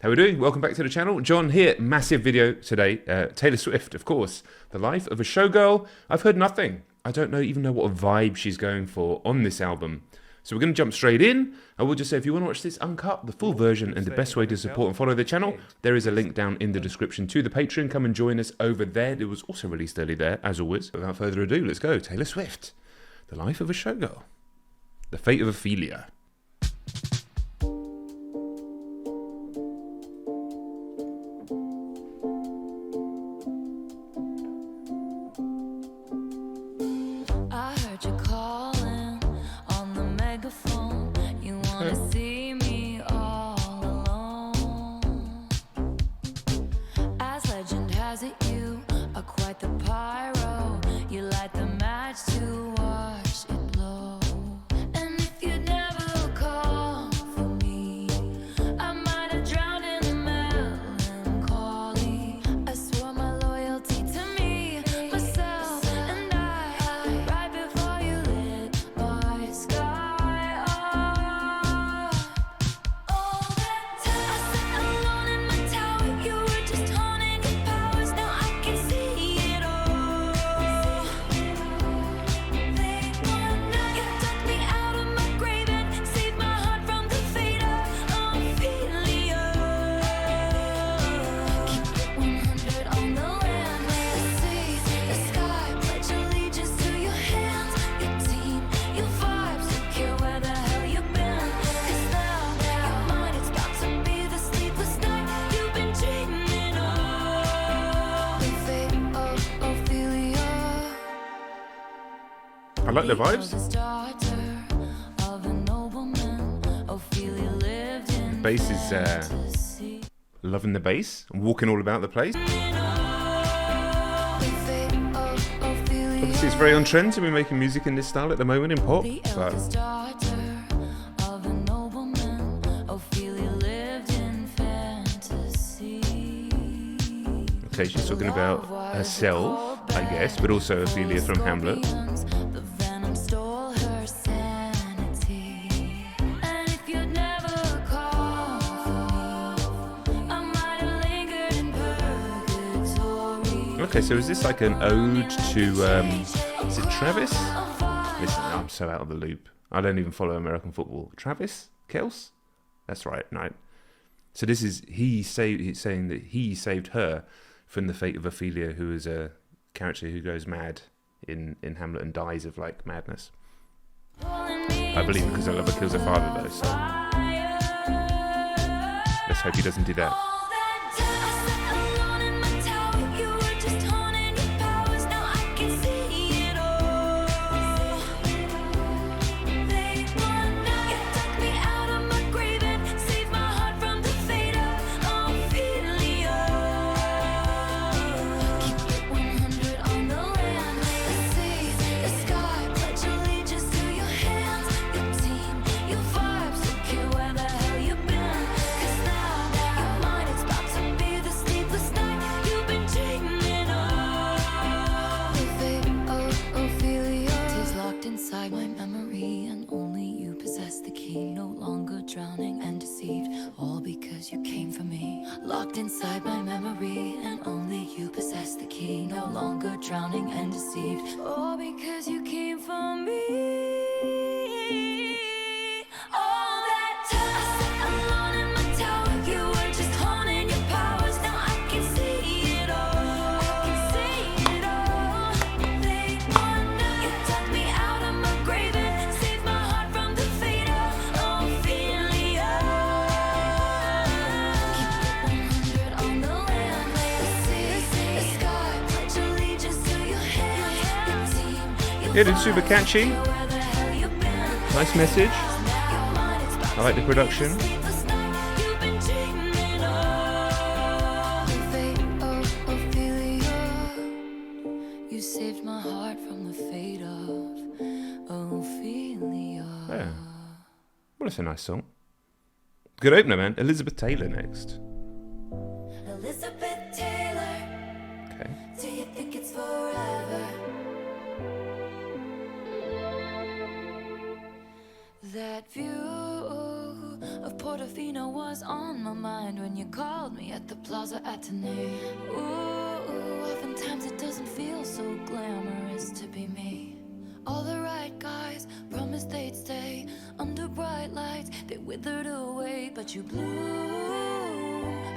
How we doing? Welcome back to the channel. John here. Massive video today. Taylor Swift, of course. The life of a showgirl. I've heard nothing. I don't even know what vibe she's going for on this album. So we're going to jump straight in. I will just say, if you want to watch this uncut, the full version, and the best way to support and follow the channel, there is a link down in the description to the Patreon. Come and join us over there. It was also released early there, as always. Without further ado, let's go. Taylor Swift. The life of a showgirl. The fate of Ophelia. I heard you calling on the megaphone. You wanna see me all alone. As legend has it, you are quite the pyro. You light the match to watch it blow. And if you'd never call for me, I might have drowned in the melancholy. I swore my loyalty to me, myself, and I, right before you lit my sky up. All that time I sat alone in my tower, you were just honing your powers. Now I can see it all. Late one night, you dug me out of my grave and saved my heart from the fate of Ophelia. Keep it 100 on the land, the sea, the sky. Pledge allegiance to your hands, your team, your vibes. Don't care where the hell you've been, 'cause now your mind, it's about to be the sleepless night you've been dreaming of. The fate of Ophelia. I like the vibes. Bass is loving the bass. I'm walking all about the place. Obviously, it's very on trend to be making music in this style at the moment in pop. But okay, she's talking about herself, I guess, but also Ophelia from Hamlet. The venom stole her sanity. And if you'd never called for me, I might have lingered in purgatory. Okay, so is this like an ode to, is it Travis? Listen, I'm so out of the loop. I don't even follow American football. Travis Kelce? That's right, no. So this is, he's saying that he saved her from the fate of Ophelia, who is a character who goes mad in Hamlet and dies of like madness. I believe because her lover kills her father though, so let's hope he doesn't do that. My memory, and only you possess the key. No longer drowning and deceived, all because you came for me. Locked inside my memory, and only you possess the key. No longer drowning and deceived, all because you came for me. All that time I sat alone in my tower, you were just honing your powers. Now I can see it all. I can see it all. Late one night, you dug me out of my grave and saved my heart from the fate of Ophelia. Keep it 100 on the land, the sea, the sky. Pledge allegiance to your hands, your team, your Yeah, it's super catchy. Nice message. I like the production. You saved my heart from the fate of Ophelia. Yeah. Well, it's a nice song. Good opener, man. Elizabeth Taylor next. Elizabeth Taylor, Okay. do you think it's forever? That view of Portofino was on my mind when you called me at the Plaza Atene. Ooh, oftentimes it doesn't feel so glamorous to be me. All the right guys promised they'd stay under bright lights. They withered away, but you blew.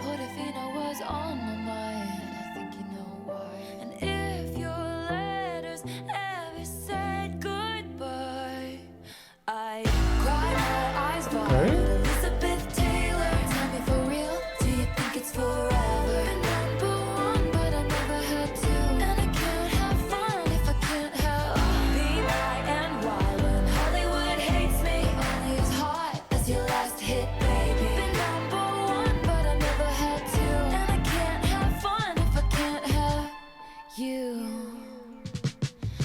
Portofino was on my mind. I think you know why. And if your letters ever said goodbye, I cried my eyes violet. Elizabeth Taylor, tell me for real, do you think it's forever? Been number one, but I never had to. And I can't have fun if I can't have be my NY when Hollywood hates me. Only as hot as your last hit, baby. Been number one, but I never had to. And I can't have fun if I can't have you.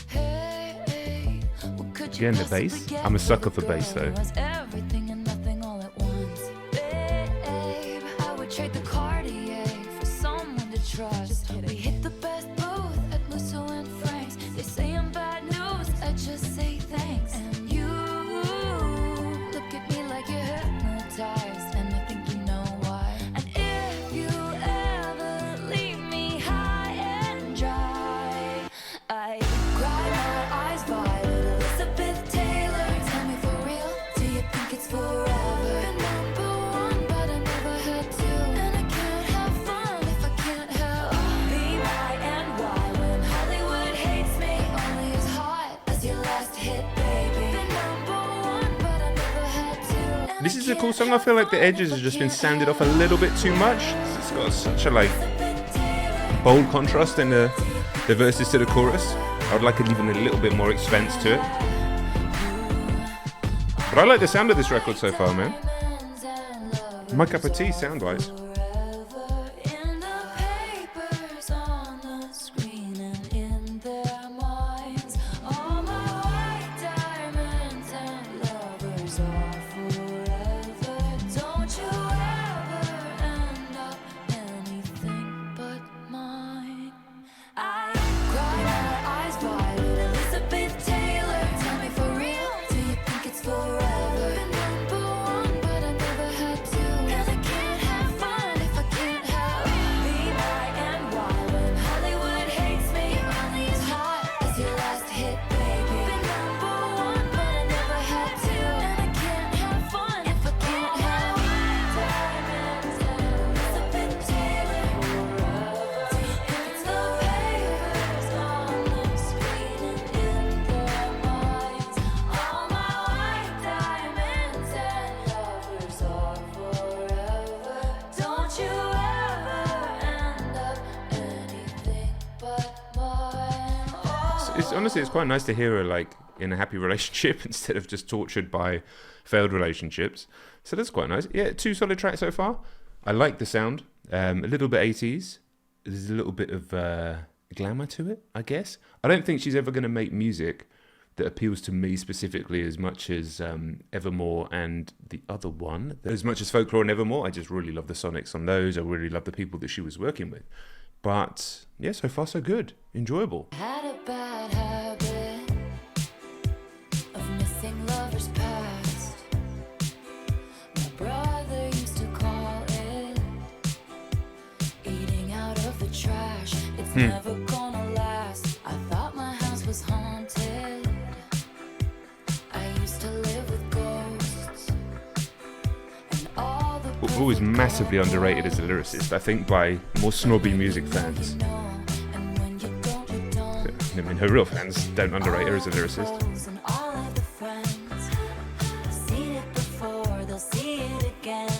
Hey, what could you Again, the possibly bass. get I'm a for sucker the for bass, girl who though. has everything and nothing all at once? Babe, I would trade the Cartier for someone to trust. We hit the best booth at Musso and Frank's. They say I'm bad news, I just say thanks. And you look at me like you're hypnotized, and I think you know why. And if you ever leave me high and dry, I cry my eyes violet. Elizabeth Taylor, tell me for real, do you think it's forever? Been number one, but I never had to. And I can't have fun if I can't have be my NY when Hollywood hates me. Only as hot as your last hit, baby. Been number one, but I never had to. And This is a cool song. I feel like the edges have just been sanded off a little bit too much. It's got such a like bold contrast in the verses to the chorus. I would like even a little bit more expense to it. But I like the sound of this record so far, man. My cup of tea sound-wise. Forever in the papers, on the screen, and in their minds. All my white diamonds and lovers are forever. Don't you ever end up anything but mine. I cry my eyes violet. Elizabeth Taylor, tell me for real, do you think it's forever? Been number one, but I never had to. And I can't have fun if I can't have be my NY when Hollywood hates me. Only as hot as your last hit, baby. Been number one, but I never had to. And I can't have fun if I can't have diamonds and Elizabeth Taylor forever. It's the papers on the screen and in their minds. All my white diamonds and lovers are forever. Don't you ever end up anything but mine. It's honestly, it's quite nice to hear her like in a happy relationship instead of just tortured by failed relationships. So that's quite nice. Yeah, 2 solid tracks so far. I like the sound. A little bit 80s. There's a little bit of glamour to it, I guess. I don't think she's ever going to make music that appeals to me specifically as much as Evermore and the other one. As much as Folklore and Evermore, I just really love the sonics on those. I really love the people that she was working with. But yeah, so far so good. Enjoyable. Had a bad habit of missing lovers past. My brother used to call it eating out of the trash. It's never gonna last. I thought my house was haunted. I used to live with ghosts. And all the Always massively underrated as a lyricist, I think, by more snobby music fans. and when you don't, you don't. I mean, her real fans don't underrate her as a lyricist. And all of the friends seen it before, they'll see it again.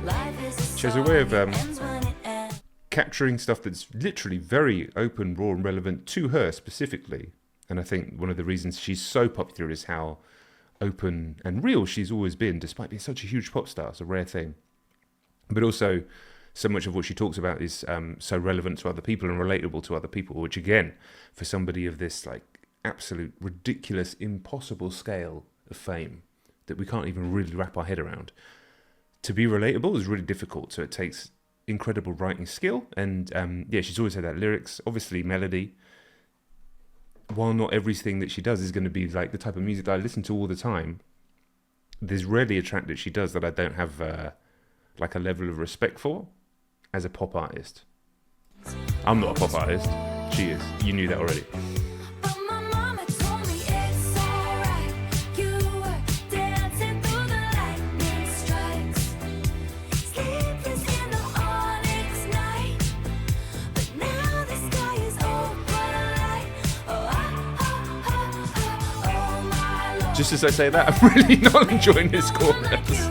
Life is a She has a way of song, it ends when it ends. capturing stuff that's literally very open, raw, and relevant to her specifically. And I think one of the reasons she's so popular is how open and real she's always been, despite being such a huge pop star. It's a rare thing. But also, so much of what she talks about is so relevant to other people and relatable to other people, which again, for somebody of this like absolute ridiculous, impossible scale of fame that we can't even really wrap our head around, to be relatable is really difficult. So it takes incredible writing skill. And yeah, she's always had that lyrics, obviously melody. While not everything that she does is going to be like the type of music that I listen to all the time, there's rarely a track that she does that I don't have like a level of respect for as a pop artist. I'm not a pop artist. She is. You knew that already. But my mama told me it's alright. You were dancing through the lightning strikes, sleepless in the onyx night. But now the sky is open light. Oh my Lord. Just as I say that, I'm really not enjoying this chorus.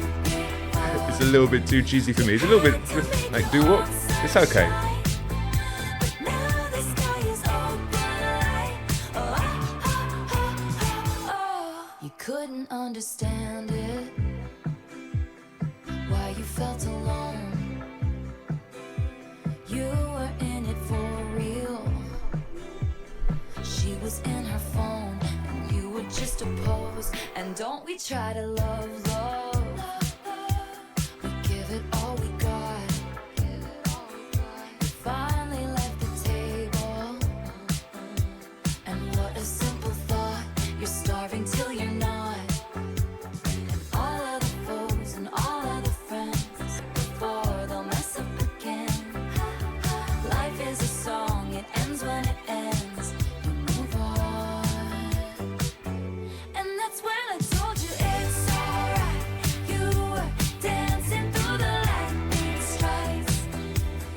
It's a little bit too cheesy for me. It's a little bit like do what? It's okay. You couldn't understand it, why you felt alone. You were in it for real. She was in her phone, and you were just a pose. And don't we try to love, love? We give it all we got. You finally left the table, and what a simple thought. You're starving till you're not. And all of the foes and all of the friends, before they'll mess up again. Life is a song, it ends when it ends. You move on. And that's when I told you it's alright. You were dancing through the lightning strikes,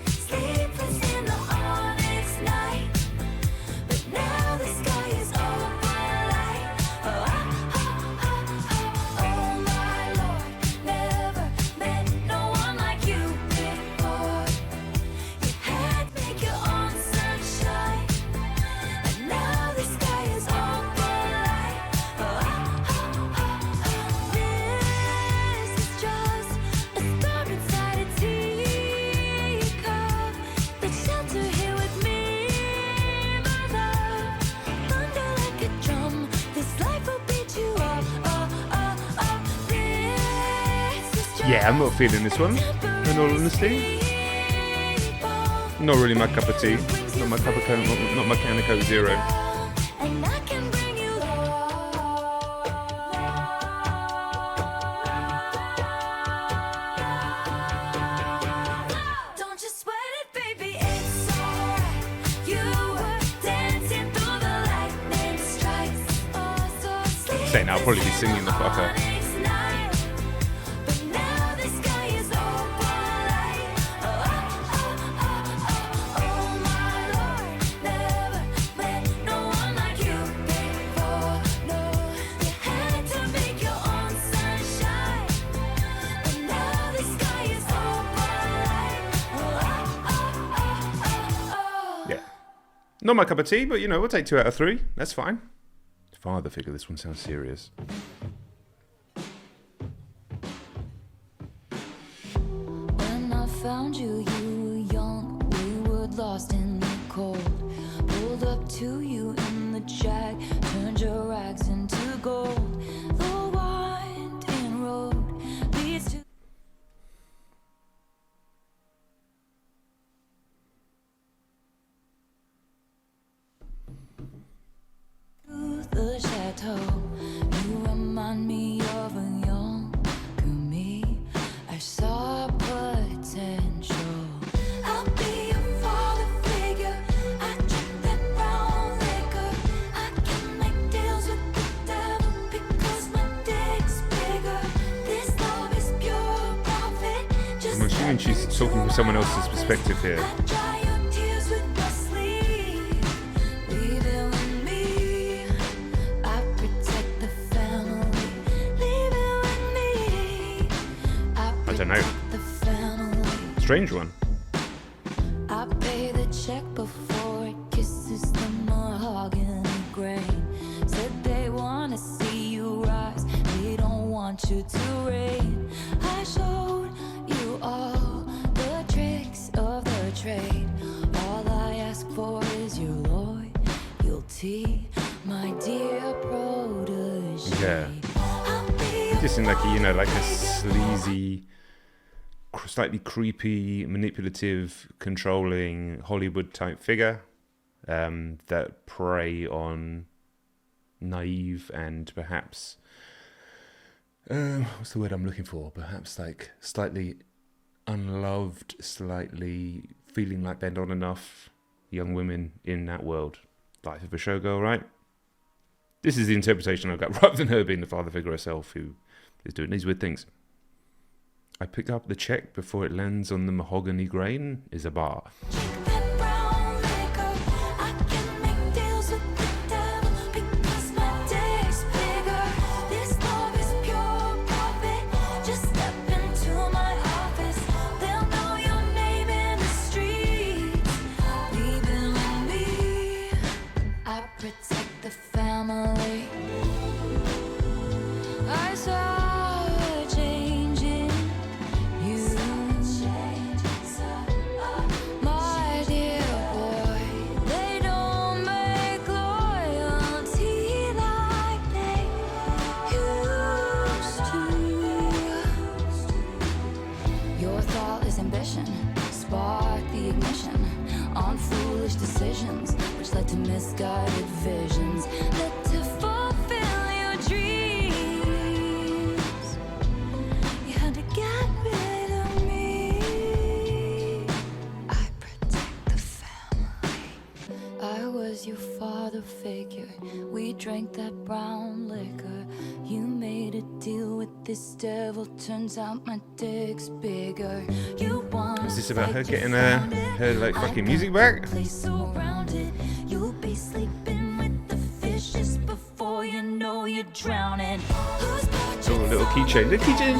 sleepless in the onyx night. But now the sky is open light. Oh my Lord, never met no one like you before. You had to make your own sunshine, and now the sky is open light. This is just a storm inside a teacup. Let's shelter here with me, my love. Thunder like a drum, this life will beat you up. This is just Yeah, I'm not feeling this one, in all honesty. Not really my cup of tea. Not my cup of Coke, not my can of Coke Zero. and I can bring you love. Don't you sweat it, baby, it's alright. You were dancing through the lightning strikes. Oh, so sleep. Saying I'll probably be singing the fucker. But now the sky is open light. Oh my Lord, never met no one like you before. No, you had to make your own sunshine. But now the sky is open light. Yeah. Not my cup of tea, but you know, we'll take 2 out of 3. That's fine. Father figure, this one sounds serious. When I found you, you were young, we were lost in the cold. Pulled up to you in the jack, turned your rags into gold. The winding road leads to the chateau. You remind me of a younger me. I saw potential. I'll be your father figure. I drink that brown liquor. I can make deals with the devil because my dick's bigger. This love is pure profit. Just I'm assuming she's talking from someone else's perspective here. I dry your tears with my sleeve. Leave it with me. I protect the family. Leave it with me. I don't know. protect the family. Strange one. I pay the check before it kisses the mahogany grain. Said they wanna see you rise, they don't want you to reign. I showed you all the tricks of the trade. All I ask for is your loyalty, my dear protege. Yeah. I'll be Just in like a, you know, like a sleazy, slightly creepy, manipulative, controlling Hollywood type figure that prey on naive and perhaps what's the word I'm looking for? Perhaps like slightly unloved, slightly feeling like they're not enough young women in that world. Life of a showgirl, right? This is the interpretation I got, rather than her being the father figure herself who is doing these weird things. I picked up the check before it lands on the mahogany grain is a bar. That brown liquor, I can make deals with the devil because my day's bigger. This love is pure profit. Just step into my office. They'll know your name in the streets. Leaving me, I protect the family. I saw a change in you. My dear boy, they don't make loyalty like they used to. Your thoughtless ambition sparked the ignition on foolish decisions, which led to misguided visions, led to fulfill your dreams. You had to get rid of me. I protect the family. I was your father figure. We drank that brown liquor. You made a deal with this devil. Turns out my dick's bigger. You want Is this about her getting her like fucking music back? place around it. You'll be sleeping with the fishes before you know you're drowning. Who's Oh, a little keychain. The keychain.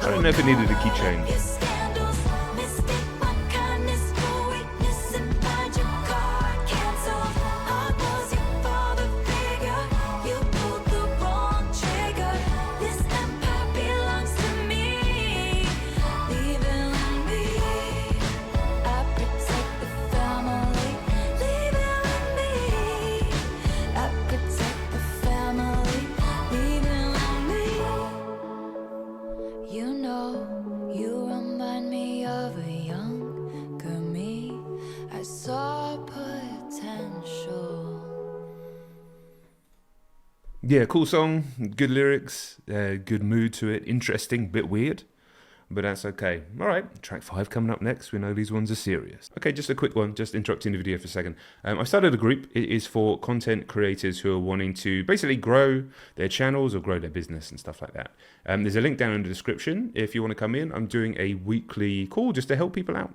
I don't know if it needed a keychain. your scandals? Mistake my kindness for weakness and find your card canceled. I was your father figure. You pulled the wrong trigger. This empire belongs to me. Leaving me, I protect the family. Leaving me, I protect the family. Leaving me. You know, you remind me of a younger me. I saw potential. Yeah, cool song, good lyrics, good mood to it, interesting, bit weird, but that's okay. All right, track 5 coming up next. We know these ones are serious. Okay, just a quick one, just interrupting the video for a second. I started a group. It is for content creators who are wanting to basically grow their channels or grow their business and stuff like that. There's a link down in the description if you want to come in. I'm doing a weekly call just to help people out,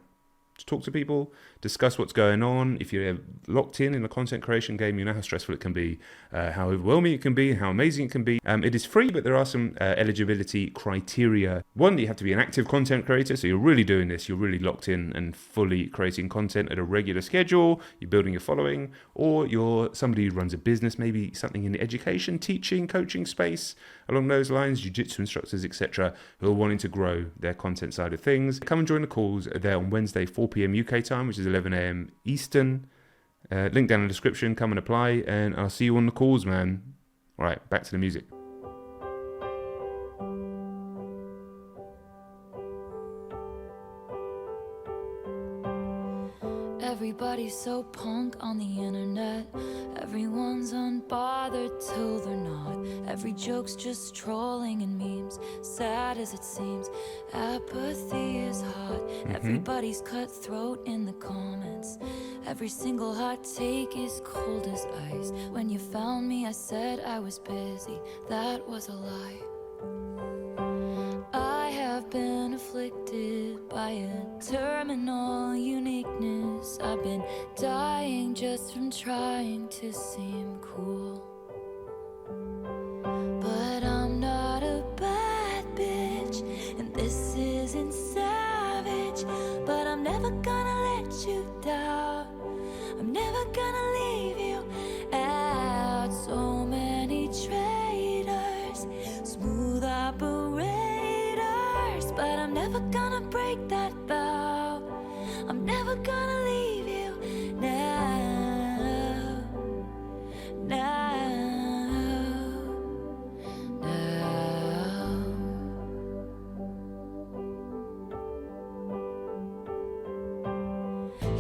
to talk to people, discuss what's going on. If you're locked in the content creation game, you know how stressful it can be, how overwhelming it can be, how amazing it can be. It is free, but there are some eligibility criteria. One, you have to be an active content creator, so you're really doing this, you're really locked in and fully creating content at a regular schedule, you're building your following, or you're somebody who runs a business, maybe something in the education, teaching, coaching space, along those lines, jiu-jitsu instructors, etc., who are wanting to grow their content side of things. Come and join the calls. They're on Wednesday, 4 p.m. UK time, which is 11 a.m. Eastern. Link down in the description. Come and apply, and I'll see you on the calls, man. All right, back to the music. Everybody's so punk on the internet. Everyone's unbothered till they're not. Every joke's just trolling and memes. Sad as it seems, apathy is hot. Everybody's cutthroat in the comments. Every single hot take is cold as ice. When you found me, I said I was busy. That was a lie. I have been afflicted by a terminal uniqueness. I've been dying just from trying to seem cool. But I'm not a bad bitch, and this isn't savage. But I'm never gonna let you down. I'm never gonna leave you out. So many traitors, smooth operators, but I'm never gonna break that vow. I'm never gonna leave you now, now, now.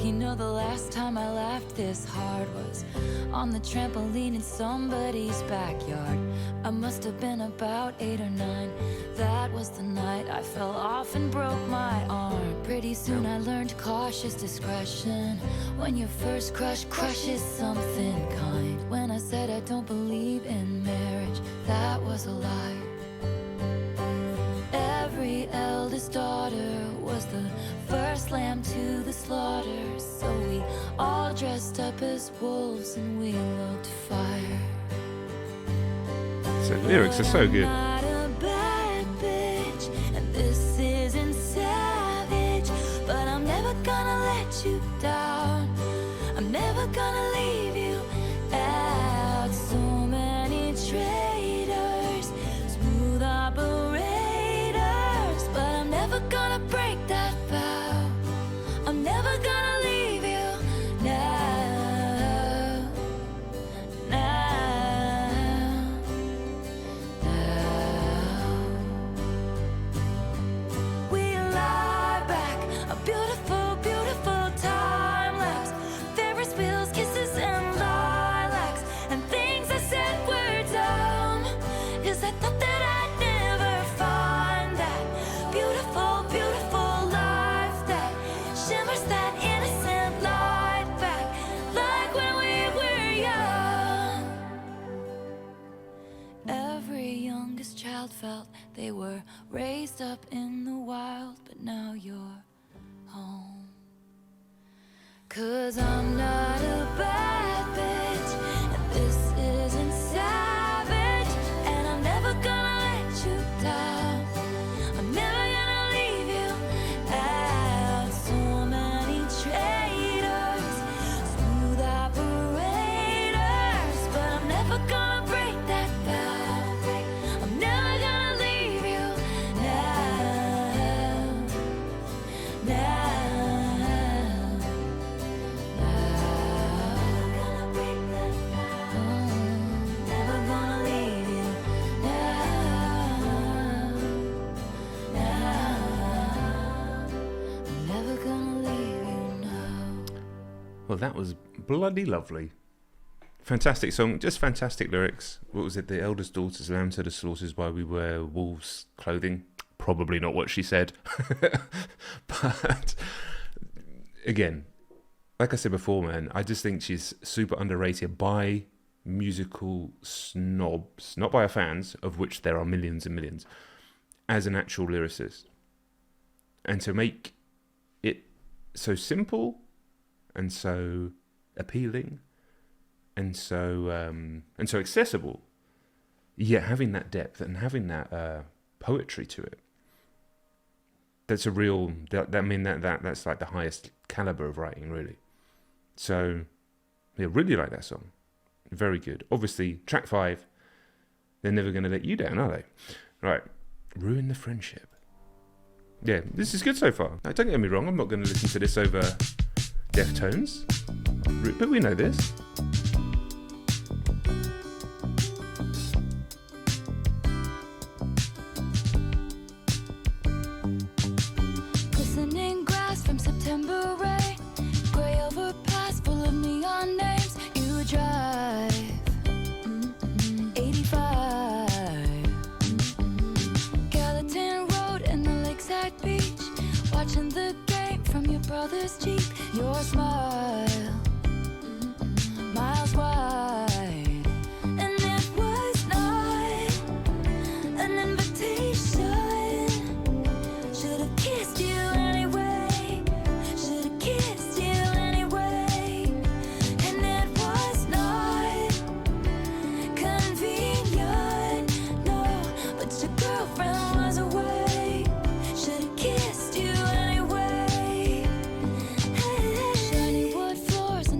You know the last time I laughed this hard was on the trampoline in somebody's backyard. I must have been about 8 or 9. That was the night I fell off and broke my arm. Pretty soon I learned cautious discretion. When your first crush crushes something kind. When I said I don't believe in marriage, that was a lie. Every eldest daughter was the first lamb to the slaughter. So we all dressed up as wolves and we looked fire. So lyrics are so good. I'm not a bad bitch, and this isn't savage, but I'm never gonna let you down. I'm never gonna leave you out. So many traitors, smooth operators, but I'm never gonna break that vow. I'm never gonna leave you now. Now. We lie back, a beautiful, beautiful time lapse. Ferris wheels, kisses, and lilacs, and things I said were dumb, 'cause I thought that I'd never find that beautiful, beautiful life that shimmers that innocent light back, like when we were young. Every youngest child felt they were raised up in the wild, but now you're home. 'Cause I'm not a bad bitch, and this isn't savage, and I'm never gonna let you down. I'm never gonna leave you out. So many traitors, smooth operators, but I'm never gonna break that vow. I'm never gonna leave you now. Now. Never gonna break that vow. Never gonna leave you now. Now. I'm never gonna leave you now. Well, that was bloody lovely. Fantastic song, just fantastic lyrics. What was it? The eldest daughters lamb to the slaughters while we wear wolves' clothing. Probably not what she said. But again, like I said before, man, I just think she's super underrated by musical snobs, not by her fans, of which there are millions and millions, as an actual lyricist. And to make it so simple and so appealing and so accessible, yet having that depth and having that poetry to it. That's a real. That's like the highest caliber of writing, really. So, yeah, really like that song. Very good. Obviously, track 5. They're never going to let you down, are they? Right, ruin the friendship. Yeah, this is good so far. Now, don't get me wrong. I'm not going to listen to this over Deftones, but we know this. Glistening grass from September rain, gray overpass full of neon names. You drive 85, Gallatin Road and the lakeside beach, watching the game from your brother's Jeep. Your smile, miles wide, and it was not an invitation. Should've kissed you anyway. Should've kissed you anyway. And it was not convenient, no. But your girlfriend was away. Should've kissed you anyway. Shiny wood floors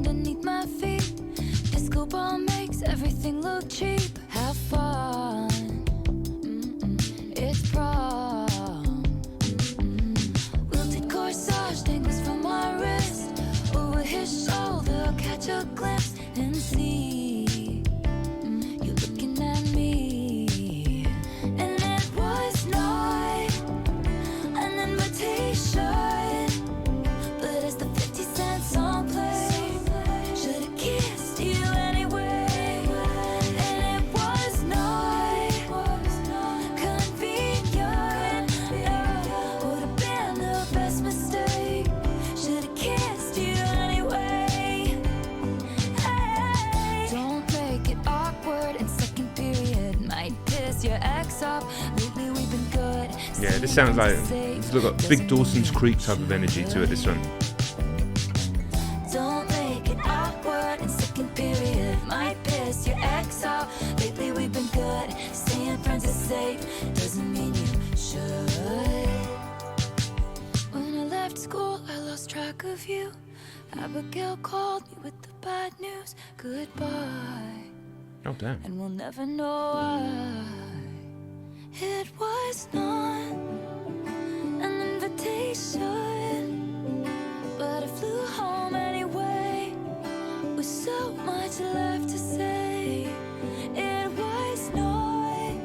Yeah, this sounds like it's got big Dawson's Creek type of energy to it, this one. Don't make it awkward in second period. Might piss your ex off. Lately we've been good. Staying friends is safe. Doesn't mean you should. When I left school, I lost track of you. Abigail called me with the bad news. Goodbye. Oh, damn. And we'll never know why. It was not an invitation, but I flew home anyway, with so much left to say. It was not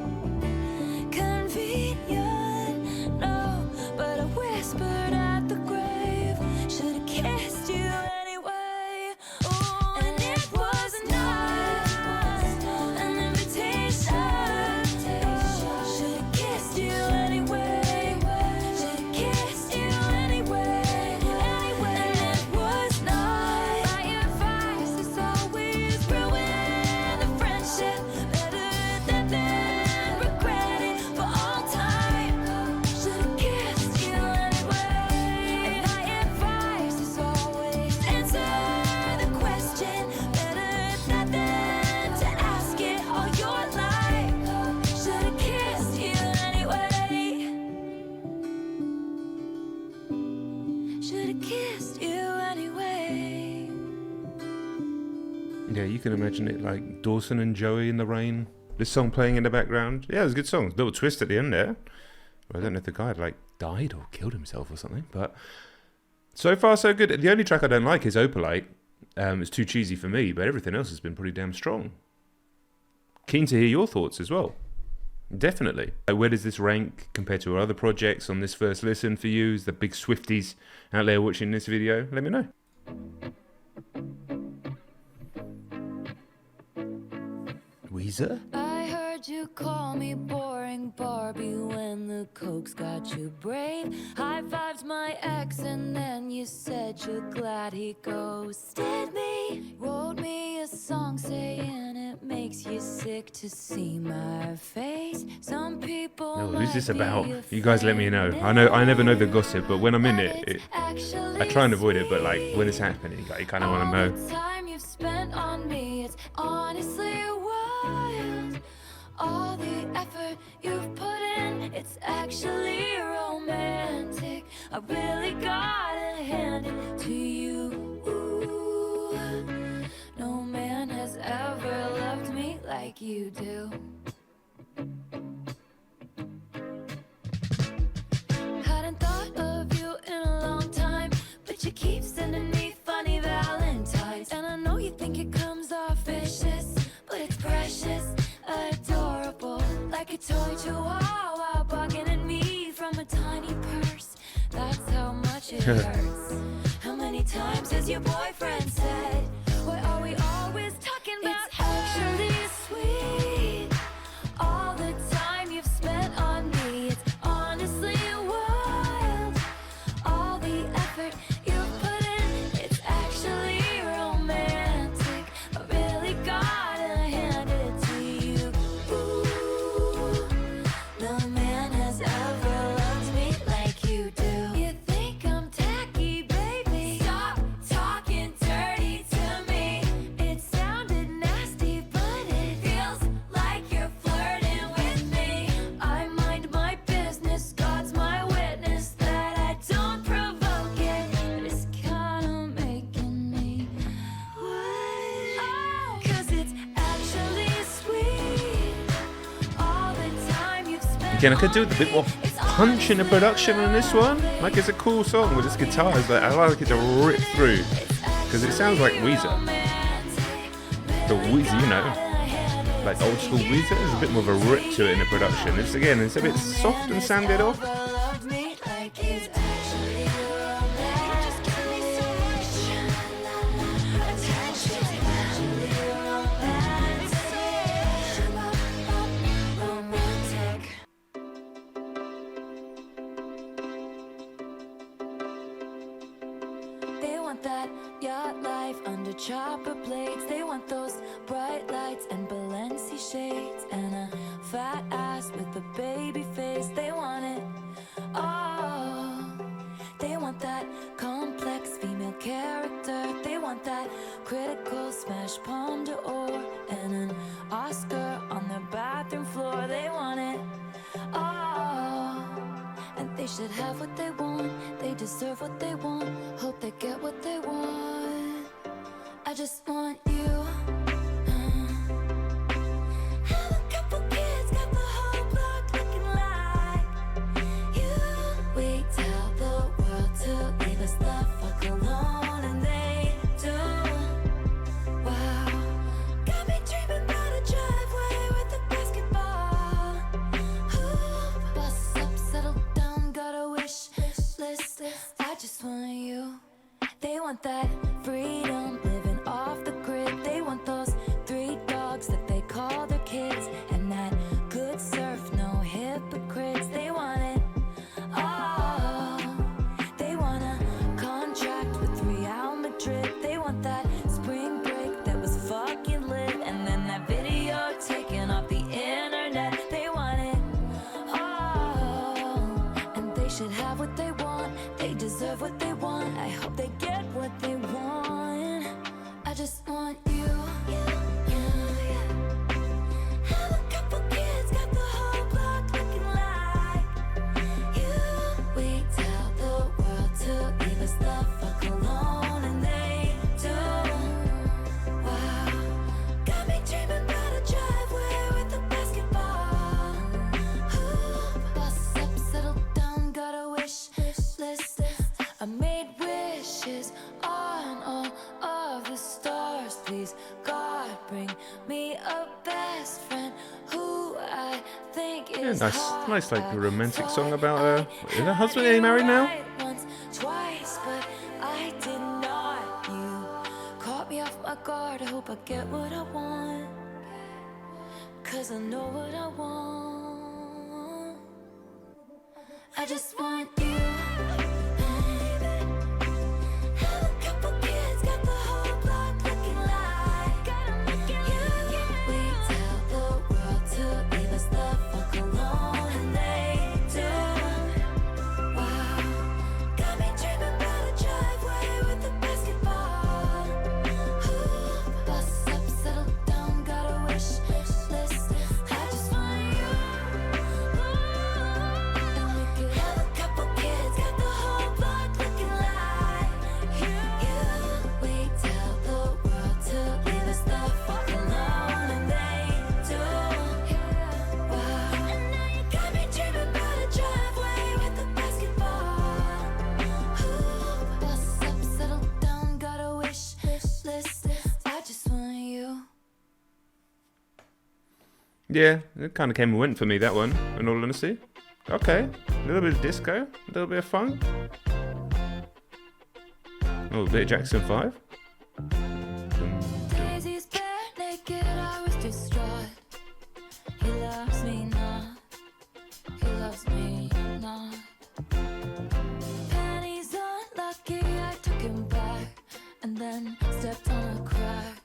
convenient, no, but I whispered at the grave, should've kissed you anyway. Oh, and it was not an invitation, should've kissed you anyway, should've kissed you anyway, anyway. And it was not my advice, it's always ruin the friendship, better than regret it for all time. Should've kissed you anyway. And my advice is always answer the question, better than to ask it all your life. Should've kissed you anyway. Should've kissed you anyway. Yeah, you can imagine it like Dawson and Joey in the rain. This song playing in the background. Yeah, it was a good song. Little twist at the end there. I don't know if the guy had like died or killed himself or something, but so far so good. The only track I don't like is Opalite. It's too cheesy for me, but everything else has been pretty damn strong. Keen to hear your thoughts as well. Definitely. Where does this rank compared to our other projects on this first listen for you? Is the big Swifties out there watching this video? Let me know. Weezer? I heard you call me boring Barbie when the coke's got you brave. High fives my ex and then you said you're glad he ghosted me. Wrote me a song saying it makes you sick to see my face. Some people No, who's this might be about? You guys let me know. I never know the gossip, but when I'm in it, I try and avoid it, but like when it's happening, like, you kind of want to know. All the time you've spent on me, it's honestly wild. All the effort you've put in, it's actually romantic. I really gotta hand it to you. Ooh, no man has ever loved me like you do. Hadn't thought of you in a long time, but you keep sending me funny valentines. And I know you think it comes off vicious, but it's precious, adorable, like a toy chihuahua barking at me from a tiny purse. That's how much it hurts. How many times has your boyfriend said, why are we always talking about? It's actually sweet. All the time you've spent on me, it's honestly wild. All the effort you've put in, it's actually romantic. I really gotta hand it to you. Ooh, no man has ever loved me like you do. You think I'm tacky, baby? Stop talking dirty to me. It sounded nasty, but it feels like you're flirting with me. I mind my business, God's my witness that I don't provoke it. But it's kinda making me wet. 'Cause it's actually sweet. All the time you've spent Again, I could do with a bit more punch in the production on this one. Like, it's a cool song with this guitar. It's like, I like it to rip through because it sounds like Weezer. The Weezer, you know, like old school Weezer. There's a bit more of a rip to it in the production. It's a bit soft and sanded off. Loved me like it's actually romantic. Just give me so much attention. Actually romantic. They want that yacht life under chopper blades. They want those bright lights and Balenci shades and a fat ass with a baby face. They want it want that complex female character. They want that critical smash palm d'or and an Oscar on their bathroom floor. They want it all, and they should have what they want. They deserve what they want. Hope they get what they want. I just want you. Have a couple kids, got the whole block looking like you. We tell the world to leave us the fuck alone, and they do. Wow, got me dreaming about a driveway with a basketball hoop. Bust up, settle down, got a wish list. I just want you. They want that freedom, living off the grid. They want those 3 dogs that they call their kids, and that good surf, no hypocrites. They want it all. They want a contract with Real Madrid. They want that spring break that was fucking lit, and then that video taken off the internet. They want it all, and they should have what they want. They deserve what they want. I hope they get what they want. I just want you. Have a couple kids, got the whole block looking like you. We tell the world to leave us the fuck alone, and they do. Wow, got me dreaming about a driveway with a basketball hoop. Bust up, settle down, got a wish list. I made wishes on all of the stars. Please, God, bring me a best friend who I think Yeah, is nice, like a romantic song about is her husband getting married now? Once, twice, but I did not. You caught me off my guard. I hope I get what I want, 'cause I know what I want. I just want you. Have a couple kids, got the whole block looking like you. We tell the world to leave us the fuck alone, and they do. Wow, got me dreaming about a driveway with a basketball hoop. Bust up, settle down, got a wish list. I just want you. And we could have a couple kids, got the whole block looking like you. We tell the world to leave us the fuck alone, and they do. Wow, and now you got me dreaming about a driveway with a basketball hoop. Bust up, settle down, got a wish list. I just want you. Yeah, it kind of came and went for me, that one, in all honesty. Okay, a little bit of disco, a little bit of funk. Oh, a bit of Jackson 5. Daisy's bare naked, I was distraught. He loves me not. He loves me not. Penny's unlucky, I took him back, and then stepped on a crack,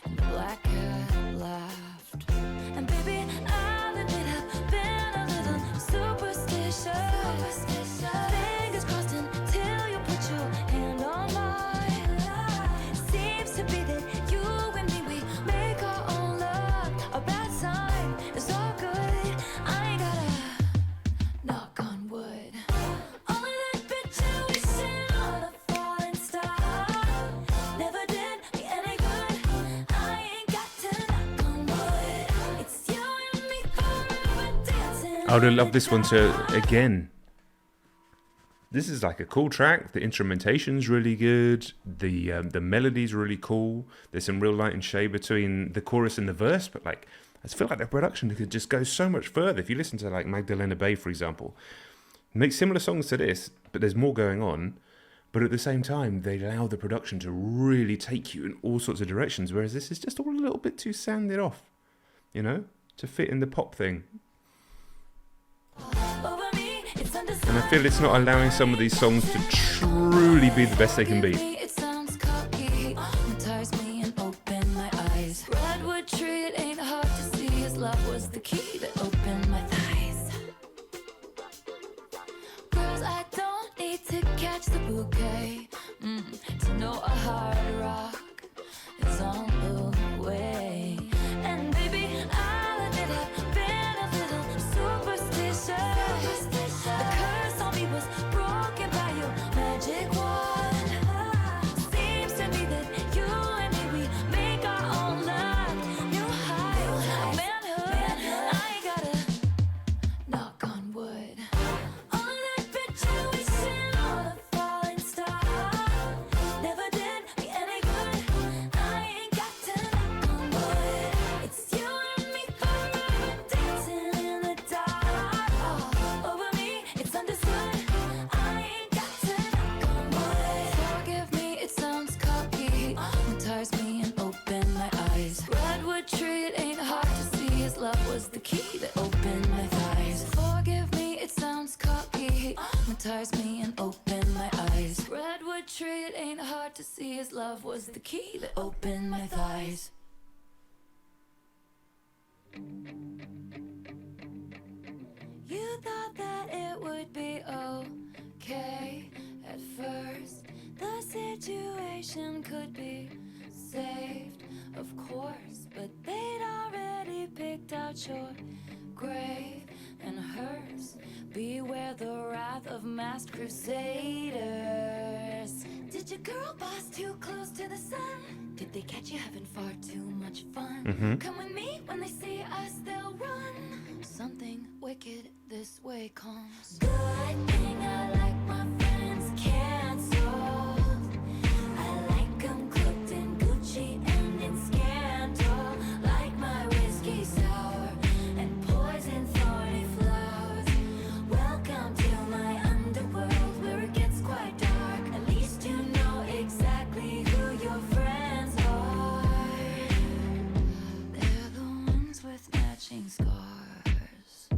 and the black cat laughed. And baby, I'll admit I've been a little superstitious. Fingers crossed until you put your hand on mine. Seems to be that you and me, we make our own love. A bad sign is all good. I ain't gotta knock on wood. Only that bitch you wishing on a falling star. Never did me any good. I ain't got to knock on wood. It's you and me forever dancing. I would love this one to again. This is like a cool track. The instrumentation's really good. The melody's really cool. There's some real light and shade between the chorus and the verse, but like I feel like the production could just go so much further. If you listen to like Magdalena Bay, for example, make similar songs to this, but there's more going on. But at the same time, they allow the production to really take you in all sorts of directions, whereas this is just all a little bit too sanded off, you know, to fit in the pop thing. Over me, it's And I feel it's not allowing some of these songs to truly be the best they can be. It sounds cocky, hypnotize me and open my eyes. Redwood tree, it ain't hard to see. His love was the key that opened my thighs. Girls, I don't need to catch touch the bouquet. To know a hard rock is on the way. And baby, I'll admit I've been a little superstitious. The curse on me was broken by your magic wand. Seems to me that you and me, we make our own luck. New heights of manhood. I ain't gotta knock on wood. On that graduation on a falling star. Never did me any good. I ain't got to knock on wood. It's you and me forever dancing in the dark. All over me, it's understood. I ain't got to knock on wood. Forgive me, it sounds cocky. Tires me and open my eyes. Redwood tree, it ain't hard to see. His love was the key that opened my thighs. Forgive me, it sounds cocky. Tires me and open my eyes. Redwood tree, it ain't hard to see. His love was the key that opened my thighs. You thought that it would be okay at first. The situation could be saved, of course, but they'd already picked out your grave and hers. Beware the wrath of masked crusaders. Did your girl boss too close to the sun? Did they catch you having far too much fun? Come with me, when they see us they'll run. Something wicked this way comes. Good thing I like my friends canceled. I like 'em cooked in Gucci and in scandal. Like my whiskey sour and poison thorny flowers. Welcome to my underworld where it gets quite dark. At least you know exactly who your friends are. They're the ones with matching scars.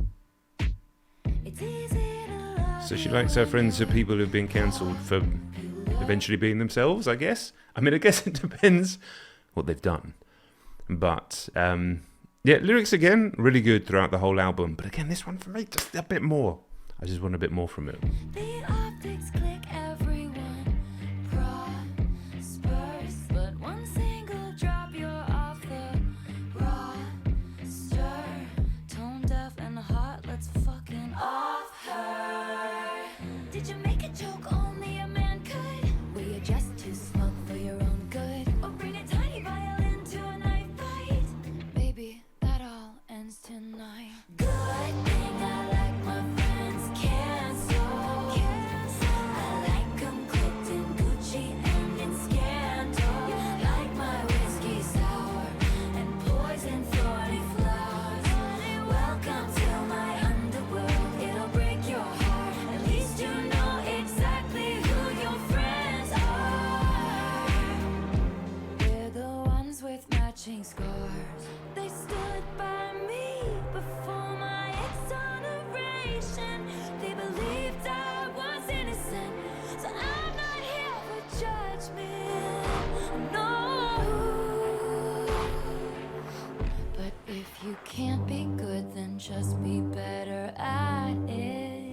It's easy to love. So she likes her friends are people who've been cancelled for eventually being themselves, I guess. I mean, I guess it depends what they've done. But, yeah, lyrics again, really good throughout the whole album. But again, this one for me, just a bit more. I just want a bit more from it. The optics click, everyone prospers. But one single drop, you're off the roster. Tone deaf and hot, let's fucking off her. Did you make a joke only a man could? Were you just too smug for your own good? Or bring a tiny violin to a knife fight? Baby, that all ends tonight. Good thing I like my friends canceled. I like 'em cooked in Gucci and in scandal. Like my whiskey sour and poison thorny flowers. Welcome to my underworld, it'll break your heart. At least you know exactly who your friends are. We're the ones with matching scars. They stood by me before my exoneration. They believed I was innocent, so I'm not here for judgment. No. But if you can't be good, then just be better at it.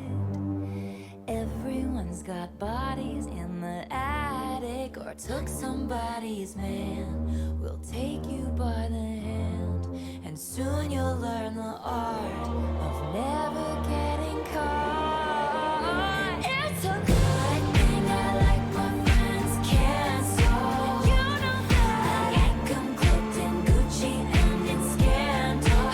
Everyone's got bodies in the attic, or took somebody's man. We'll take you by the hand, and soon you'll learn the art of never getting caught. It's a good thing I like my friends canceled. You know that. I like 'em cooked in Gucci and in scandal.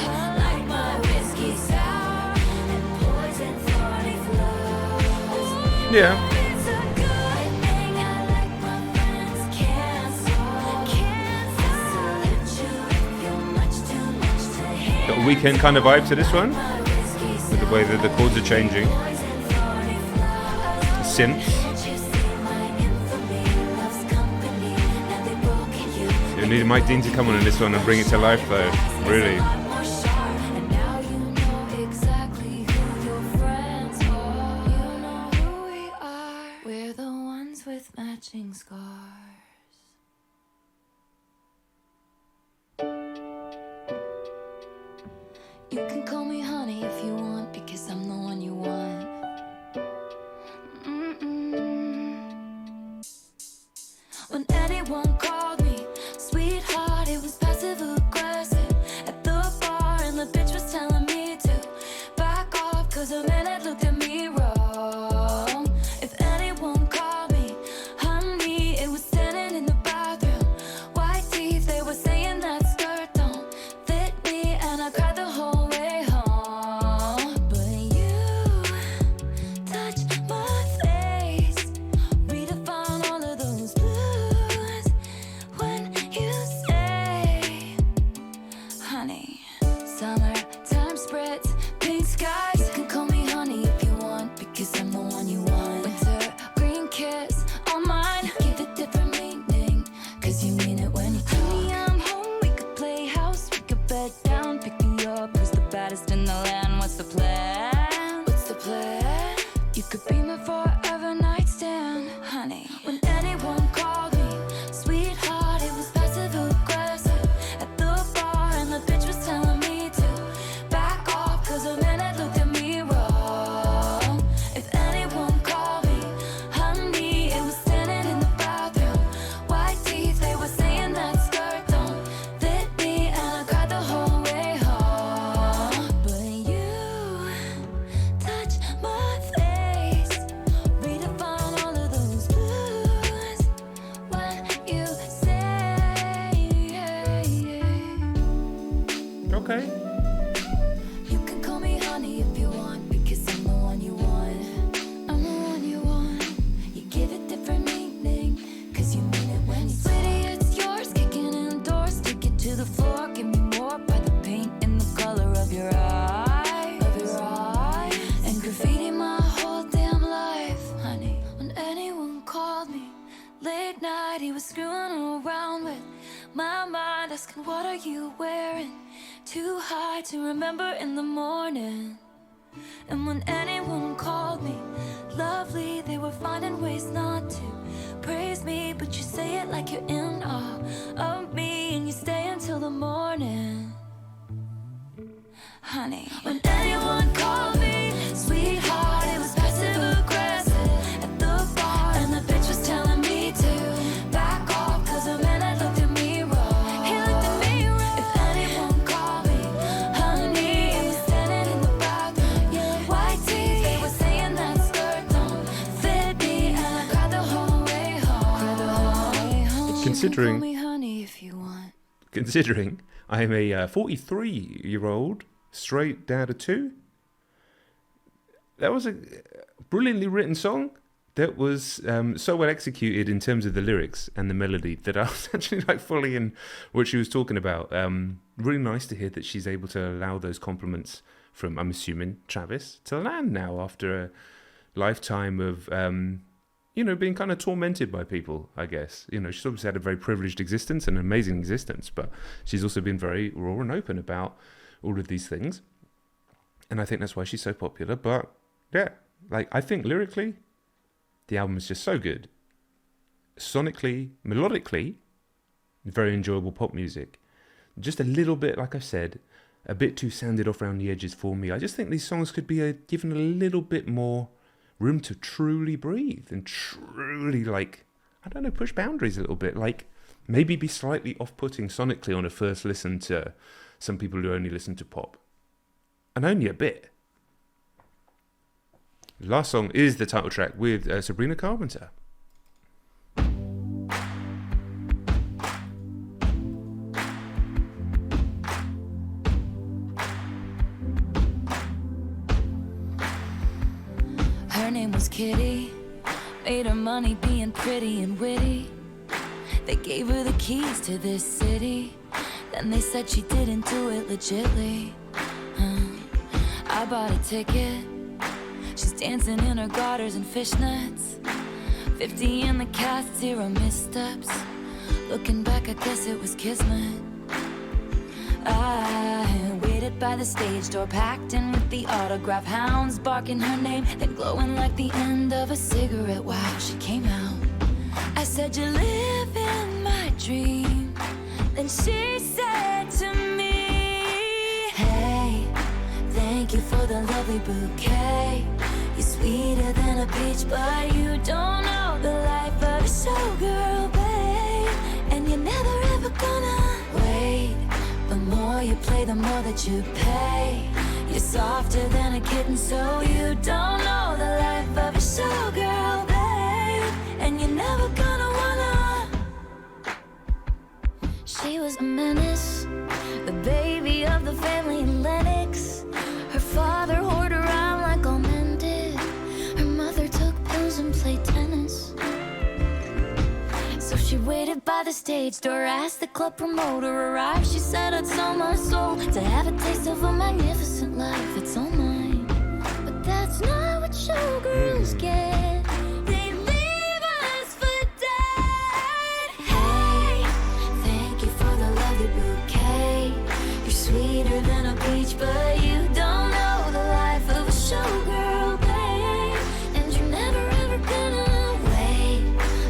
Like my whiskey sour and poison thorny flowers. Yeah. It's a good thing I like my friends canceled. I salute you if you're much too much to handle. Got a weekend kind of vibe to this one, My whiskey with the way that the chords are changing. poison thorny flowers. Synths. Can't you see my infamy loves company? Now they broken you. You need Mike Dean to come on in this one and bring it to life, though. Really. And now you know exactly who your friends are. You know who we are. We're the ones with matching scars. You can call me honey if you want, because I'm the one you want. Mm-mm. called me late night. He was screwing around with my mind, asking what are you wearing? Too high to remember in the morning. And when anyone called me lovely, they were finding ways not to praise me. But you say it like you're in awe of me, and you stay until the morning. Honey, when anyone called me sweetheart, it was passive aggressive at the bar, and the bitch was telling me to back off, cause a man had looked at me wrong. He looked at me wrong. If anyone called me honey, it was standing in the bathroom. Yeah, white teeth, they were saying that skirt don't fit me, and I cried the whole way home. Considering- You can call me honey if you want. Considering I'm a 43-year-old straight dad of two, that was a brilliantly written song that was so well executed in terms of the lyrics and the melody that I was actually like fully in what she was talking about. Really nice to hear that she's able to allow those compliments from, I'm assuming, Travis to land now after a lifetime of being kind of tormented by people, I guess. She's obviously had a very privileged existence, an amazing existence, but she's also been very raw and open about all of these things. And I think that's why she's so popular. But yeah, I think lyrically, the album is just so good. Sonically, melodically, very enjoyable pop music. Just a little bit, like I said, a bit too sanded off around the edges for me. I just think these songs could be given a little bit more room to truly breathe and truly, push boundaries a little bit. Maybe be slightly off-putting sonically on a first listen to some people who only listen to pop. And only a bit. Last song is the title track with Sabrina Carpenter. Her name was Kitty, made her money being pretty and witty. They gave her the keys to this city, then they said she didn't do it legitly. I bought a ticket, she's dancing in her garters and fishnets. 50 in the cast, 0 missteps. Looking back, I guess it was kismet. I waited by the stage door, packed in with the autograph hounds, barking her name, then glowing like the end of a cigarette. Wow, she came out. I said, you live in my dream. Then she said to me, hey, thank you for the lovely bouquet. You're sweeter than a peach, but you don't know the life of a showgirl, babe. And you're never ever gonna wait. The more you play, the more that you pay. You're softer than a kitten, so you don't know the life of a showgirl, babe. And you're never gonna wanna. She was a menace, the baby of the family in Lennox. Her father whored around like all men did. Her mother took pills and played tennis. So she waited by the stage door, asked the club promoter arrive. She said, I'd sell my soul to have a taste of a magnificent life. It's all mine, but that's not what showgirls get. They leave us for dead. Hey, thank you for the lovely bouquet. You're sweeter than a peach, but you don't know the life of a showgirl, babe. And you're never ever gonna wait.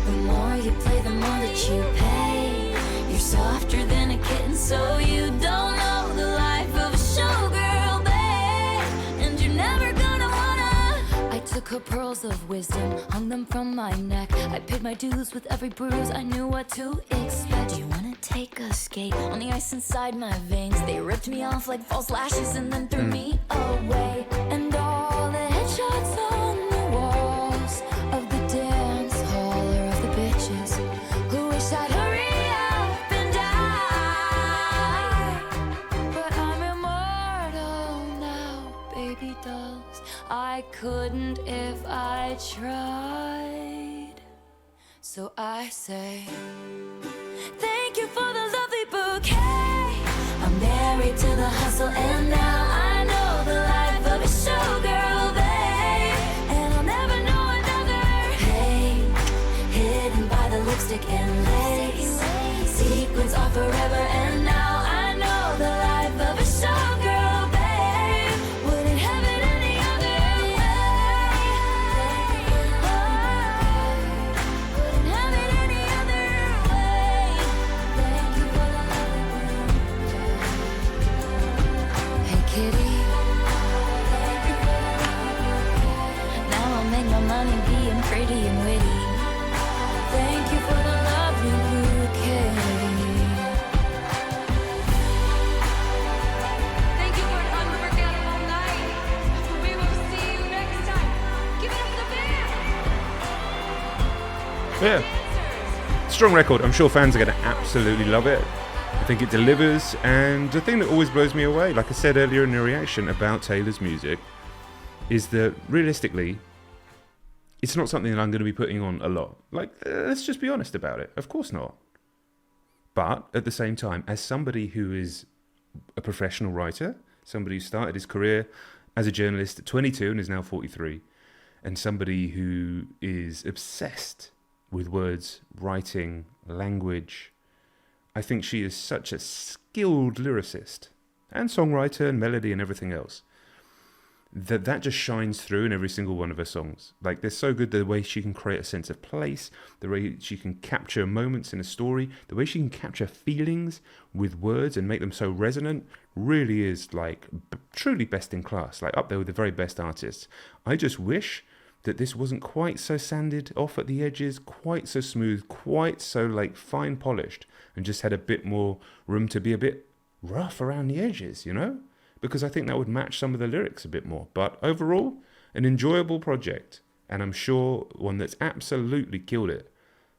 The more you play, the more that you pay. You're softer than a kitten, so you don't know the life of a showgirl, babe. And you're never gonna wanna. I took her pearls of wisdom, hung them from my neck. I paid my dues with every bruise, I knew what to expect. Do you wanna take a skate on the ice inside my veins? They ripped me off like false lashes and then threw me away. And all the headshots on the walls of the dance hall are of the bitches who wish I'd hurry up and die. But I'm immortal now, baby dolls. I couldn't if I tried. So I say, thank you for the lovely bouquet. I'm married to the hustle, and now I know the life of a showgirl, babe. And I'll never know another. Hey, lipstick and lace. Sequins are forever, and now I know the life of a showgirl, babe. Wouldn't have it any other way. Wouldn't have it any other way. Thank you for the love. Hey kitty. Now I'll make my money being pretty and witty. Thank you for the lovely bouquet. Thank you for an unforgettable night. We will see you next time. Give it up for the band. Yeah. Strong record. I'm sure fans are going to absolutely love it. I think it delivers. And the thing that always blows me away, like I said earlier in the reaction about Taylor's music, is that realistically, it's not something that I'm going to be putting on a lot. Like, let's just be honest about it. Of course not. But at the same time, as somebody who is a professional writer, somebody who started his career as a journalist at 22 and is now 43, and somebody who is obsessed with words, writing, language, I think she is such a skilled lyricist and songwriter and melody and everything else, that just shines through in every single one of her songs. Like, they're so good, the way she can create a sense of place, the way she can capture moments in a story, the way she can capture feelings with words and make them so resonant, really is like truly best in class, like up there with the very best artists. I just wish that this wasn't quite so sanded off at the edges, quite so smooth, quite so like fine polished, and just had a bit more room to be a bit rough around the edges, you know? Because I think that would match some of the lyrics a bit more. But overall, an enjoyable project, and I'm sure one that's absolutely killed it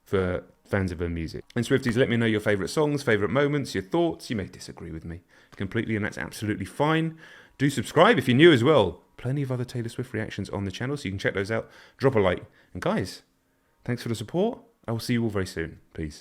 for fans of her music. And Swifties, let me know your favourite songs, favourite moments, your thoughts. You may disagree with me completely, and that's absolutely fine. Do subscribe if you're new as well. Plenty of other Taylor Swift reactions on the channel, so you can check those out. Drop a like. And guys, thanks for the support. I will see you all very soon. Peace.